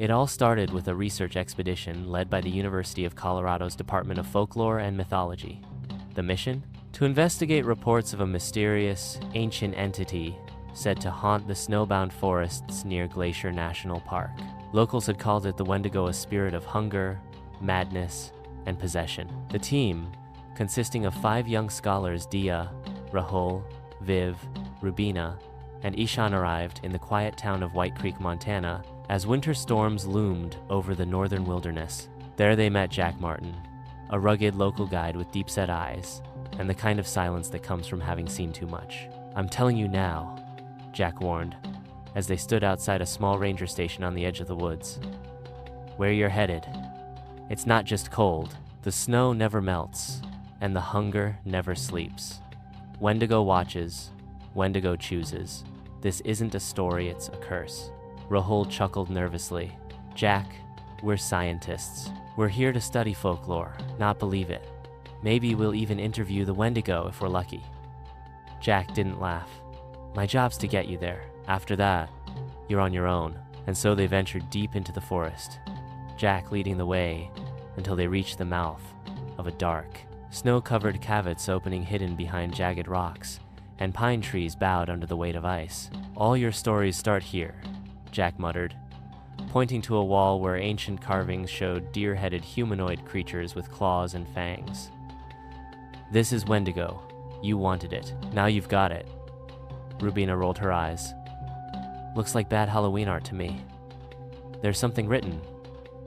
It all started with a research expedition led by the University of Colorado's Department of Folklore and Mythology. The mission? To investigate reports of a mysterious, ancient entity said to haunt the snowbound forests near Glacier National Park. Locals had called it the Wendigo, a spirit of hunger, madness, and possession. The team, consisting of 5 young scholars, Diya, Rahul, Viv, Rubina, and Ishan, arrived in the quiet town of White Creek, Montana, as winter storms loomed over the northern wilderness. There they met Jack Martin, a rugged local guide with deep-set eyes, and the kind of silence that comes from having seen too much. "I'm telling you now," Jack warned, as they stood outside a small ranger station on the edge of the woods. "Where you're headed. It's not just cold. The snow never melts, and the hunger never sleeps. Wendigo watches, Wendigo chooses. This isn't a story, it's a curse." Rahul chuckled nervously. "Jack, we're scientists. We're here to study folklore, not believe it. Maybe we'll even interview the Wendigo if we're lucky." Jack didn't laugh. "My job's to get you there. After that, you're on your own." And so they ventured deep into the forest, Jack leading the way until they reached the mouth of a dark, snow-covered caves opening hidden behind jagged rocks, and pine trees bowed under the weight of ice. "All your stories start here," Jack muttered, pointing to a wall where ancient carvings showed deer-headed humanoid creatures with claws and fangs. "This is Wendigo. You wanted it. Now you've got it." Rubina rolled her eyes. "Looks like bad Halloween art to me." "There's something written,"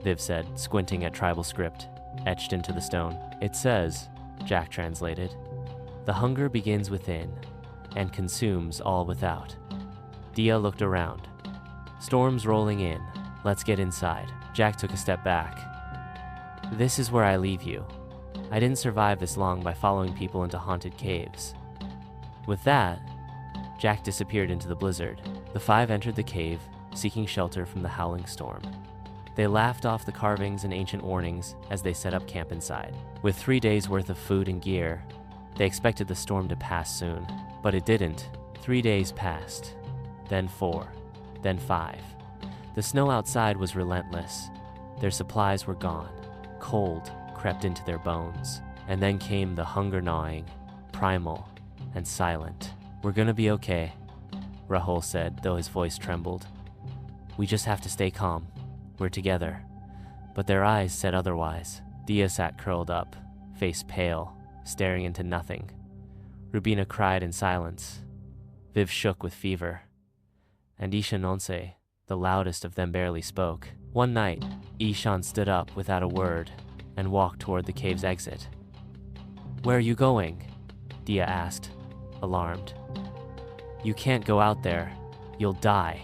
Viv said, squinting at tribal script, etched into the stone. "It says," Jack translated, "the hunger begins within and consumes all without." Diya looked around. "Storm's rolling in. Let's get inside." Jack took a step back. "This is where I leave you. I didn't survive this long by following people into haunted caves." With that, Jack disappeared into the blizzard. The 5 entered the cave, seeking shelter from the howling storm. They laughed off the carvings and ancient warnings as they set up camp inside. With 3 days' worth of food and gear, they expected the storm to pass soon. But it didn't. 3 days passed, then 4, then 5. The snow outside was relentless. Their supplies were gone. Cold crept into their bones. And then came the hunger gnawing, primal, and silent. "We're gonna be okay," Rahul said, though his voice trembled. "We just have to stay calm. We're together." But their eyes said otherwise. Diya sat curled up, face pale, staring into nothing. Rubina cried in silence. Viv shook with fever. And Ishanonse, the loudest of them, barely spoke. One night, Ishan stood up without a word and walked toward the cave's exit. "Where are you going?" Diya asked, alarmed. "You can't go out there. You'll die,"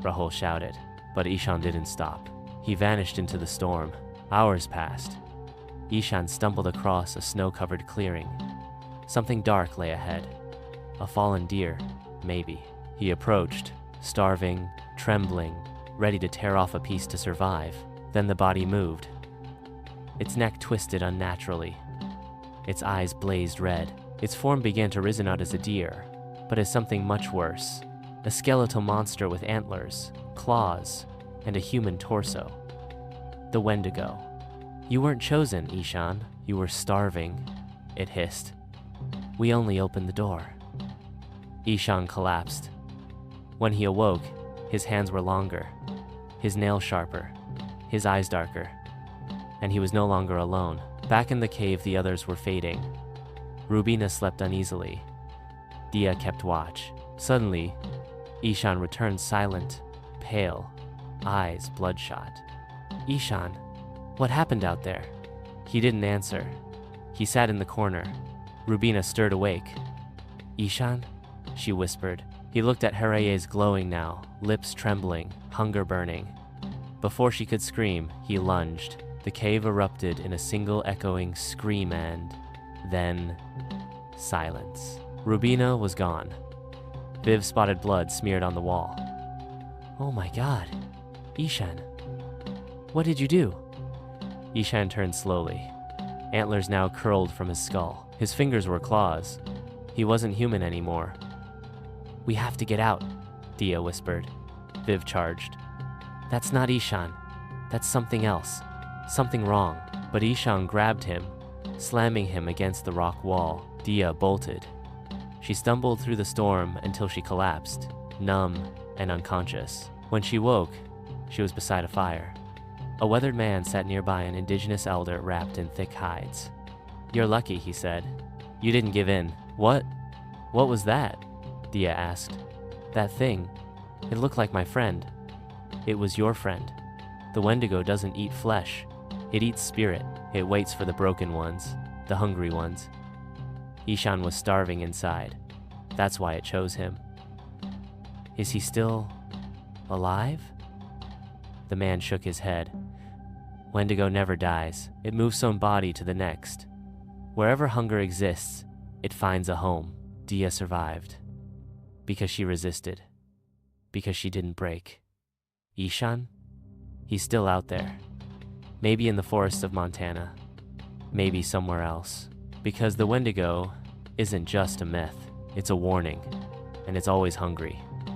Rahul shouted. But Ishan didn't stop. He vanished into the storm. Hours passed. Ishan stumbled across a snow-covered clearing. Something dark lay ahead. A fallen deer, maybe. He approached, starving, trembling, ready to tear off a piece to survive. Then the body moved. Its neck twisted unnaturally. Its eyes blazed red. Its form began to risen out as a deer, but as something much worse. A skeletal monster with antlers, claws, and a human torso. The Wendigo. "You weren't chosen, Ishan. You were starving," it hissed. "We only opened the door." Ishan collapsed. When he awoke, his hands were longer, his nails sharper, his eyes darker, and he was no longer alone. Back in the cave, the others were fading. Rubina slept uneasily. Diya kept watch. Suddenly, Ishan returned silent, pale, eyes bloodshot. "Ishan, what happened out there?" He didn't answer. He sat in the corner. Rubina stirred awake. "Ishan?" she whispered. He looked at Haraye's glowing now, lips trembling, hunger burning. Before she could scream, he lunged. The cave erupted in a single echoing scream and then silence. Rubina was gone. Viv spotted blood smeared on the wall. "Oh my God, Ishan, what did you do?" Ishan turned slowly, antlers now curled from his skull. His fingers were claws. He wasn't human anymore. "We have to get out," Diya whispered. Viv charged. "That's not Ishan. That's something else. Something wrong. But Ishan grabbed him, slamming him against the rock wall. Diya bolted. She stumbled through the storm until she collapsed, numb and unconscious. When she woke, she was beside a fire. A weathered man sat nearby, an indigenous elder wrapped in thick hides. "You're lucky," he said. "You didn't give in." What was that?" Diya asked. "That thing. It looked like my friend." "It was your friend. The Wendigo doesn't eat flesh. It eats spirit. It waits for the broken ones, the hungry ones." Ishan was starving inside. That's why it chose him. "Is he still alive?" The man shook his head. "Wendigo never dies. It moves from body to the next. Wherever hunger exists, it finds a home." Diya survived. Because she resisted. Because she didn't break. Ishan? He's still out there. Maybe in the forests of Montana. Maybe somewhere else. Because the Wendigo isn't just a myth. It's a warning. And it's always hungry.